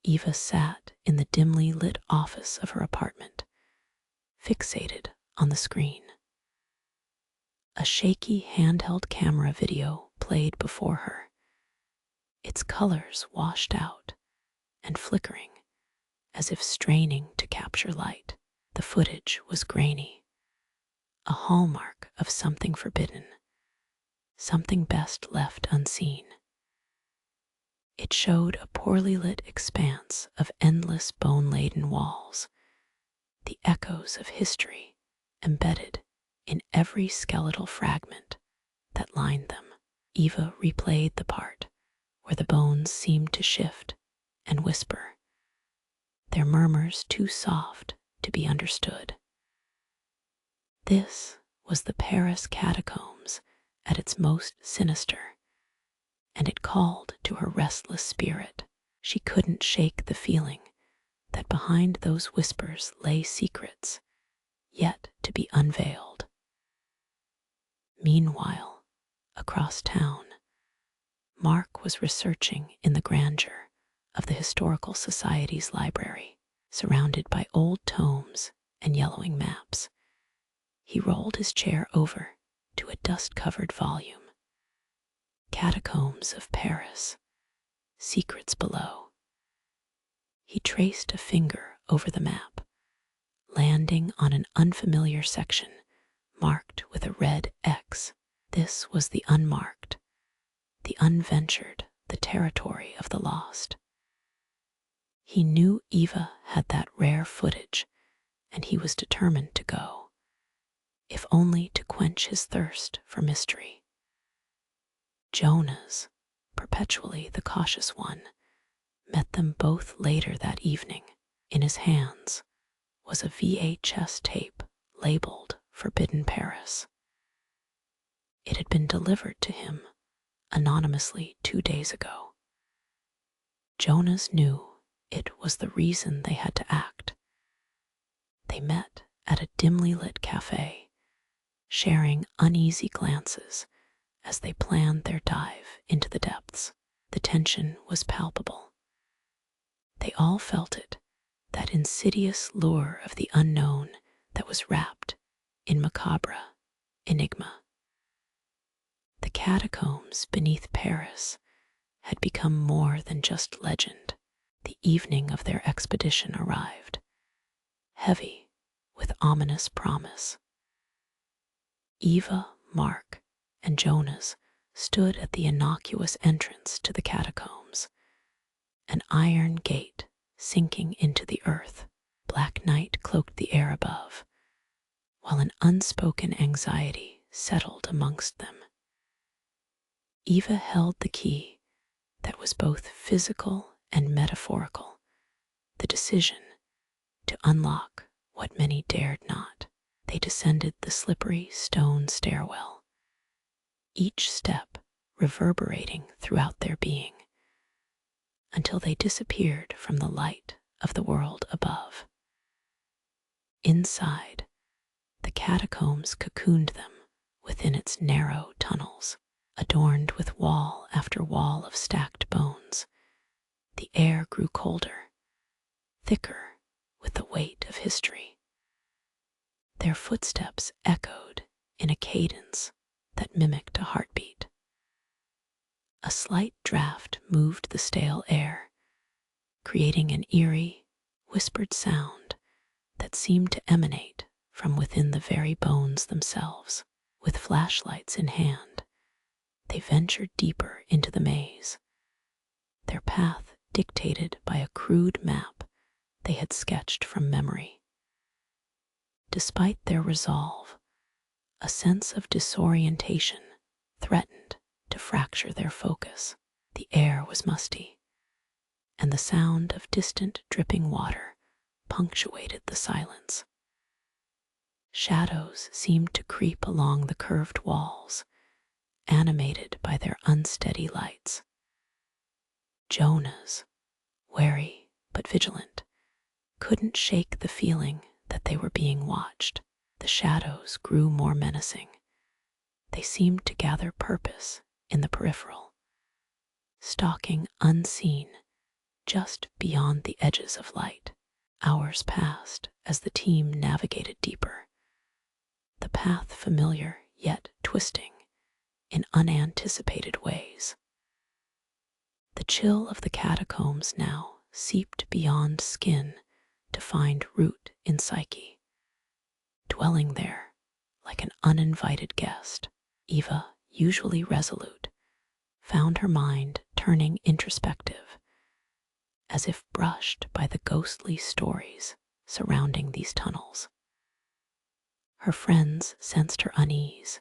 Eva sat in the dimly lit office of her apartment, fixated on the screen. A shaky handheld camera video played before her, its colors washed out and flickering as if straining to capture light. The footage was grainy, a hallmark of something forbidden, something best left unseen. It showed a poorly lit expanse of endless bone-laden walls, the echoes of history embedded in every skeletal fragment that lined them. Eva replayed the part where the bones seemed to shift and whisper, their murmurs too soft to be understood. This was the Paris Catacombs at its most sinister, and it called to her restless spirit. She couldn't shake the feeling that behind those whispers lay secrets yet to be unveiled. Meanwhile, across town, Mark was researching in the grandeur of the Historical Society's library, surrounded by old tomes and yellowing maps. He rolled his chair over to a dust-covered volume. Catacombs of Paris, Secrets Below. He traced a finger over the map, landing on an unfamiliar section marked with a red X. This was the unmarked, the unventured, the territory of the lost. He knew Eva had that rare footage, and he was determined to go, if only to quench his thirst for mystery. Jonas, perpetually the cautious one, met them both later that evening. In his hands was a VHS tape labeled Forbidden Paris. It had been delivered to him anonymously 2 days ago. Jonas knew it was the reason they had to act. They met at a dimly lit cafe, sharing uneasy glances as they planned their dive into the depths. The tension was palpable. They all felt it, that insidious lure of the unknown that was wrapped in macabre enigma. The catacombs beneath Paris had become more than just legend. The evening of their expedition arrived, heavy with ominous promise. Eva, Mark, and Jonas stood at the innocuous entrance to the catacombs, an iron gate sinking into the earth. Black night cloaked the air above, while an unspoken anxiety settled amongst them. Eva held the key that was both physical and metaphorical, the decision to unlock what many dared not. They descended the slippery stone stairwell, each step reverberating throughout their being, until they disappeared from the light of the world above. Inside, the catacombs cocooned them within its narrow tunnels, adorned with wall after wall of stacked bones. The air grew colder, thicker with the weight of history. Their footsteps echoed in a cadence that mimicked a heartbeat. A slight draft moved the stale air, creating an eerie, whispered sound that seemed to emanate from within the very bones themselves. With flashlights in hand, they ventured deeper into the maze, their path dictated by a crude map they had sketched from memory. Despite their resolve, a sense of disorientation threatened to fracture their focus. The air was musty, and the sound of distant dripping water punctuated the silence. Shadows seemed to creep along the curved walls, animated by their unsteady lights. Jonas, wary but vigilant, couldn't shake the feeling that they were being watched. The shadows grew more menacing. They seemed to gather purpose in the peripheral, stalking unseen just beyond the edges of light. Hours passed as the team navigated deeper, the path familiar yet twisting in unanticipated ways. The chill of the catacombs now seeped beyond skin to find root in psyche. Dwelling there like an uninvited guest, Eva, usually resolute, found her mind turning introspective, as if brushed by the ghostly stories surrounding these tunnels. Her friends sensed her unease,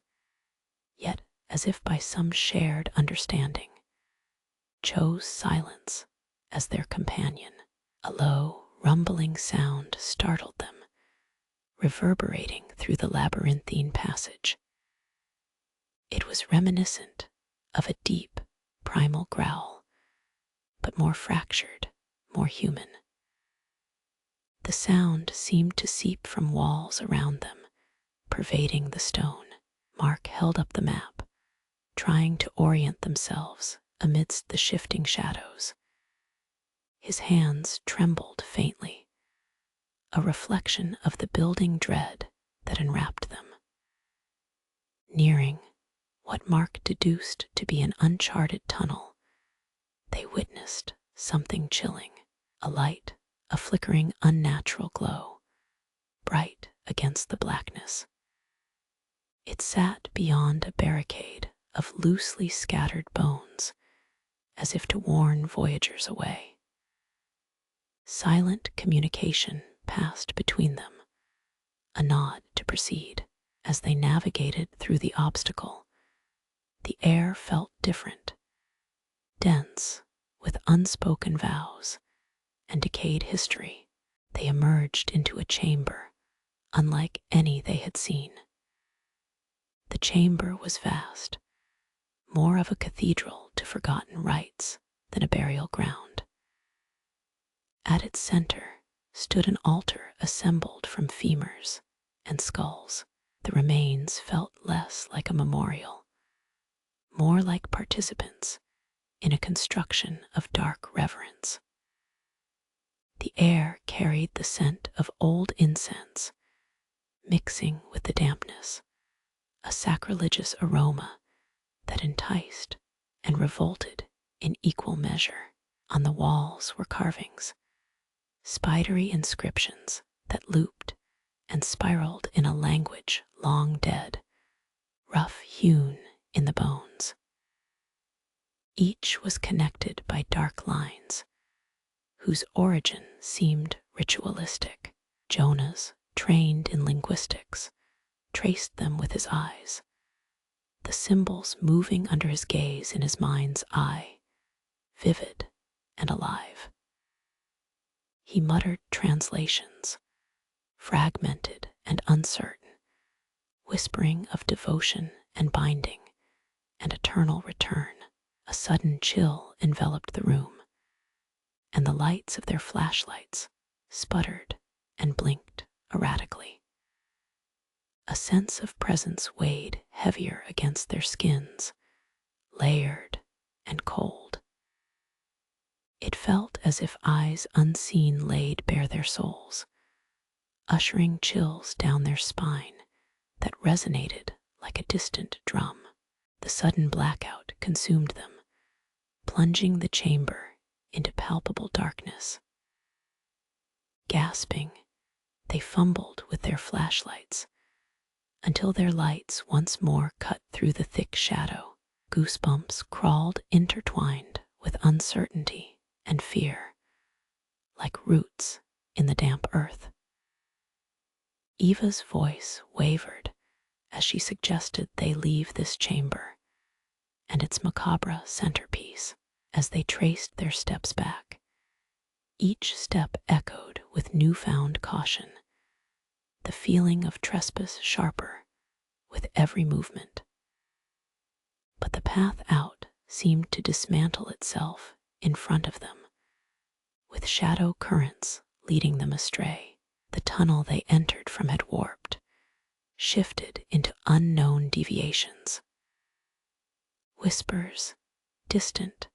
yet, as if by some shared understanding, chose silence as their companion. A low, rumbling sound startled them, reverberating through the labyrinthine passage. It was reminiscent of a deep, primal growl, but more fractured, more human. The sound seemed to seep from walls around them, pervading the stone. Mark held up the map, trying to orient themselves amidst the shifting shadows. His hands trembled faintly, a reflection of the building dread that enwrapped them. Nearing what Mark deduced to be an uncharted tunnel, they witnessed something chilling, a light, a flickering unnatural glow, bright against the blackness. It sat beyond a barricade of loosely scattered bones, as if to warn voyagers away. Silent communication passed between them, a nod to proceed. As they navigated through the obstacle, the air felt different, dense with unspoken vows and decayed history. They emerged into a chamber unlike any they had seen. The chamber was vast, more of a cathedral to forgotten rites than a burial ground. At its center stood an altar assembled from femurs and skulls. The remains felt less like a memorial, more like participants in a construction of dark reverence. The air carried the scent of old incense, mixing with the dampness, a sacrilegious aroma that enticed and revolted in equal measure. On the walls were carvings, spidery inscriptions that looped and spiraled in a language long dead, rough hewn in the bones. Each was connected by dark lines, whose origin seemed ritualistic. Jonas, trained in linguistics, traced them with his eyes, the symbols moving under his gaze in his mind's eye, vivid and alive. He muttered translations, fragmented and uncertain, whispering of devotion and binding and eternal return. A sudden chill enveloped the room, and the lights of their flashlights sputtered and blinked erratically. A sense of presence weighed heavier against their skins, layered and cold. It felt as if eyes unseen laid bare their souls, ushering chills down their spine that resonated like a distant drum. The sudden blackout consumed them, plunging the chamber into palpable darkness. Gasping, they fumbled with their flashlights until their lights once more cut through the thick shadow. Goosebumps crawled intertwined with uncertainty and fear, like roots in the damp earth. Eva's voice wavered as she suggested they leave this chamber and its macabre centerpiece. As they traced their steps back, each step echoed with newfound caution, the feeling of trespass sharper with every movement. But the path out seemed to dismantle itself in front of them, with shadow currents leading them astray. The tunnel they entered from had warped, shifted into unknown deviations. Whispers, distant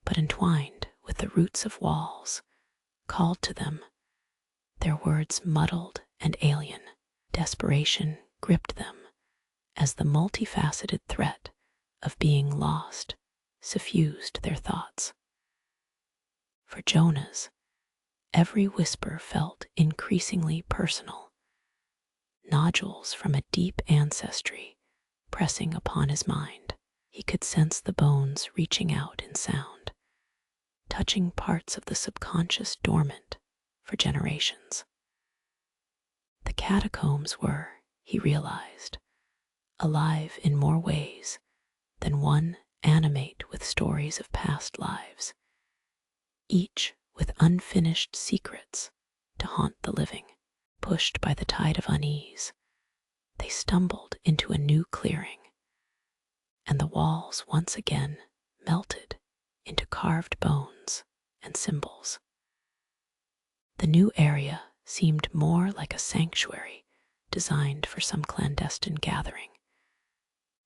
but entwined with the roots of walls, called to them, their words muddled and alien. Desperation gripped them as the multifaceted threat of being lost suffused their thoughts. For Jonas, every whisper felt increasingly personal, nodules from a deep ancestry pressing upon his mind. He could sense the bones reaching out in sound, touching parts of the subconscious dormant for generations. The catacombs were, he realized, alive in more ways than one, animate with stories of past lives, each with unfinished secrets to haunt the living. Pushed by the tide of unease, they stumbled into a new clearing, and the walls once again melted into carved bones and symbols. The new area seemed more like a sanctuary designed for some clandestine gathering,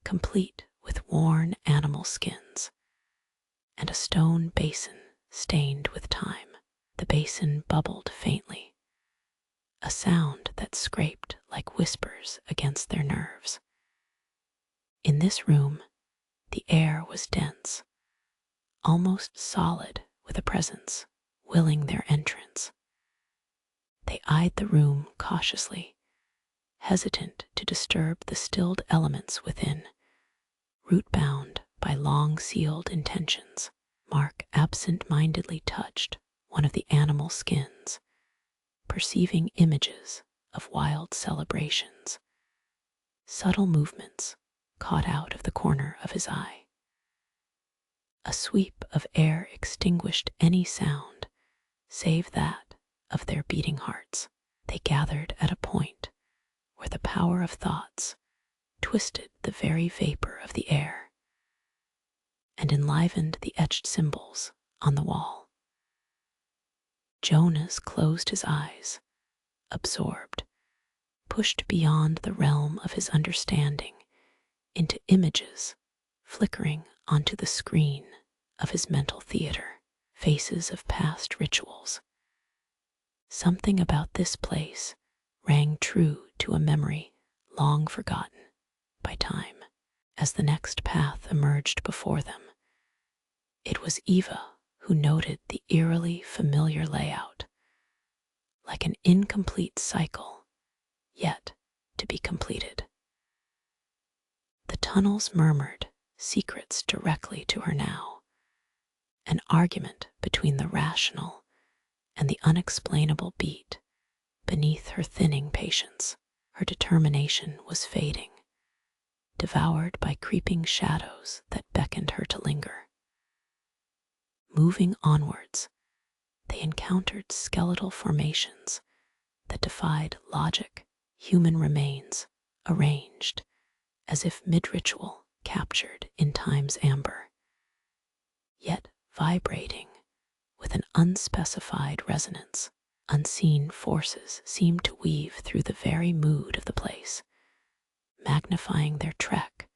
complete with worn animal skins and a stone basin stained with time. The basin bubbled faintly, a sound that scraped like whispers against their nerves. In this room, the air was dense, almost solid, with a presence willing their entrance. They eyed the room cautiously, hesitant to disturb the stilled elements within, root-bound by long-sealed intentions. Mark absent-mindedly touched one of the animal skins, perceiving images of wild celebrations, subtle movements caught out of the corner of his eye. A sweep of air extinguished any sound save that of their beating hearts. They gathered at a point where the power of thoughts twisted the very vapor of the air and enlivened the etched symbols on the wall. Jonas closed his eyes, absorbed, pushed beyond the realm of his understanding into images flickering onto the screen of his mental theater, faces of past rituals. Something about this place rang true to a memory long forgotten by time. As the next path emerged before them, it was Eva who noted the eerily familiar layout, like an incomplete cycle, yet to be completed. The tunnels murmured secrets directly to her now, an argument between the rational and the unexplainable beat beneath her thinning patience. Her determination was fading, devoured by creeping shadows that beckoned her to linger. Moving onwards, they encountered skeletal formations that defied logic, human remains arranged as if mid-ritual, captured in time's amber, yet vibrating with an unspecified resonance. Unseen forces seemed to weave through the very mood of the place, magnifying their trek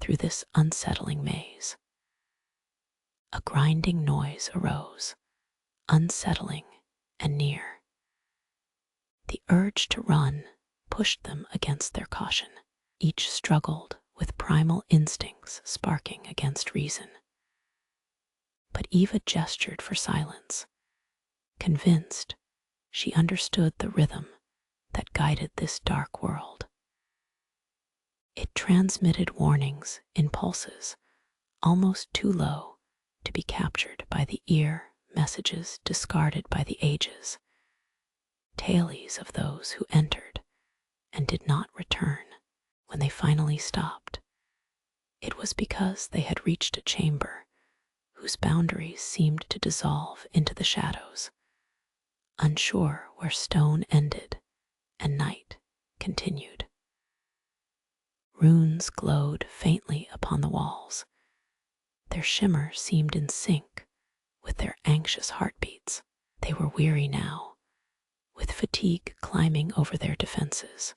through this unsettling maze. A grinding noise arose, unsettling and near. The urge to run pushed them against their caution. Each struggled with primal instincts sparking against reason. But Eva gestured for silence, convinced she understood the rhythm that guided this dark world. It transmitted warnings in pulses almost too low to be captured by the ear, messages discarded by the ages, tales of those who entered and did not return. When they finally stopped, it was because they had reached a chamber whose boundaries seemed to dissolve into the shadows, unsure where stone ended and night continued. Runes glowed faintly upon the walls. Their shimmer seemed in sync with their anxious heartbeats. They were weary now, with fatigue climbing over their defenses.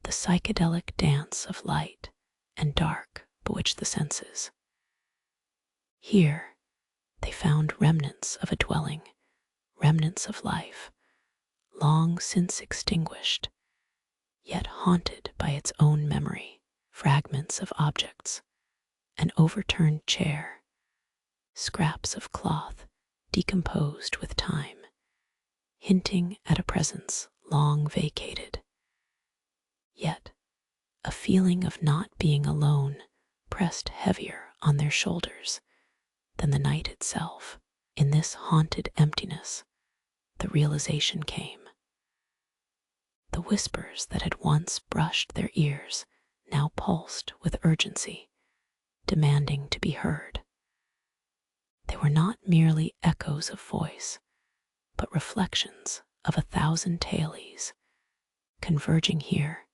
The psychedelic dance of light and dark bewitched the senses. Here, They found remnants of a dwelling, remnants of life, long since extinguished, yet haunted by its own memory, fragments of objects, an overturned chair, scraps of cloth decomposed with time, hinting at a presence long vacated. Yet a feeling of not being alone pressed heavier on their shoulders than the night itself. In this haunted emptiness, the realization came. The whispers that had once brushed their ears now pulsed with urgency, demanding to be heard. They were not merely echoes of voice, but reflections of 1,000 tales, converging here,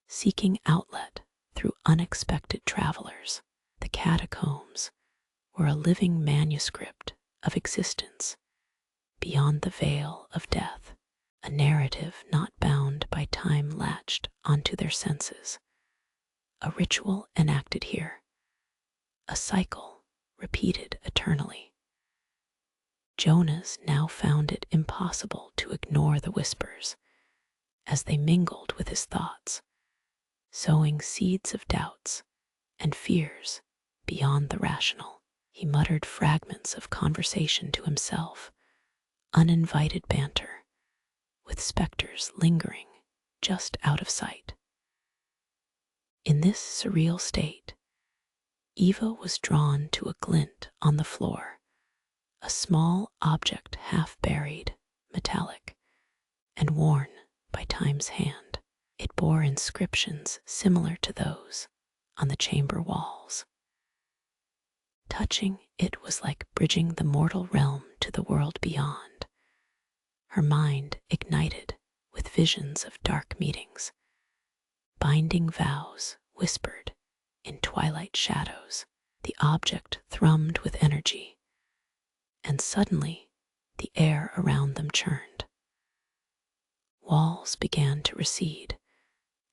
seeking outlet through unexpected travelers. The catacombs were a living manuscript of existence beyond the veil of death, a narrative not bound by time latched onto their senses, a ritual enacted here, a cycle repeated eternally. Jonas now found it impossible to ignore the whispers as they mingled with his thoughts, sowing seeds of doubts and fears beyond the rational. He muttered fragments of conversation to himself, uninvited banter, with specters lingering just out of sight. In this surreal state, Eva was drawn to a glint on the floor, a small object half buried, metallic, and worn by time's hand. It bore inscriptions similar to those on the chamber walls. Touching it was like bridging the mortal realm to the world beyond. Her mind ignited with visions of dark meetings, binding vows whispered in twilight shadows. The object thrummed with energy, and suddenly the air around them churned. Walls began to recede,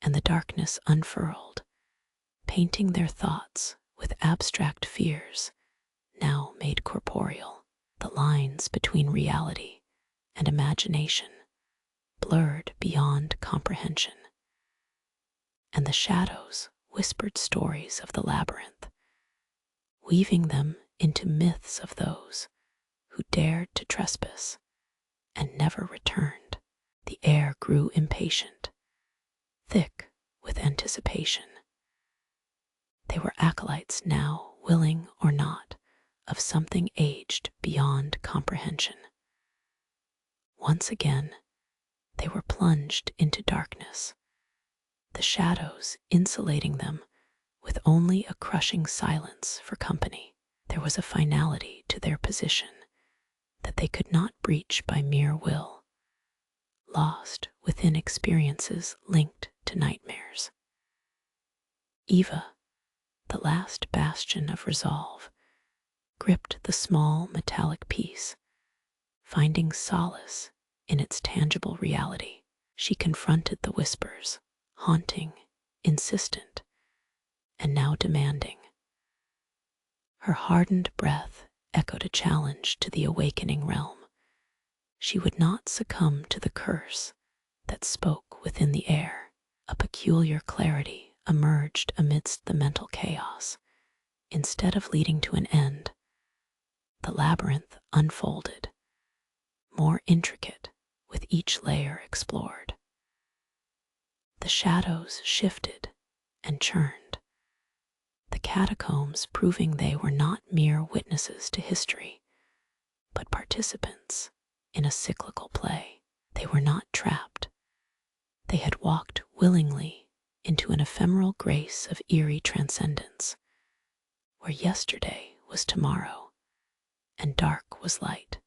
and the darkness unfurled, painting their thoughts with abstract fears now made corporeal. The lines between reality and imagination blurred beyond comprehension, and the shadows whispered stories of the labyrinth, weaving them into myths of those who dared to trespass and never returned. The air grew impatient, thick with anticipation. They were acolytes now, willing or not, of something aged beyond comprehension. Once again, they were plunged into darkness, the shadows insulating them with only a crushing silence for company. There was a finality to their position that they could not breach by mere will, lost within experiences linked to nightmares. Eva, the last bastion of resolve, gripped the small metallic piece, finding solace in its tangible reality. She confronted the whispers, haunting, insistent, and now demanding. Her hardened breath echoed a challenge to the awakening realm. She would not succumb to the curse that spoke within the air. A peculiar clarity emerged amidst the mental chaos. Instead of leading to an end, the labyrinth unfolded, more intricate with each layer explored. The shadows shifted and churned, the catacombs proving they were not mere witnesses to history, but participants in a cyclical play. They were not trapped. They had walked willingly into an ephemeral grace of eerie transcendence, where yesterday was tomorrow and dark was light.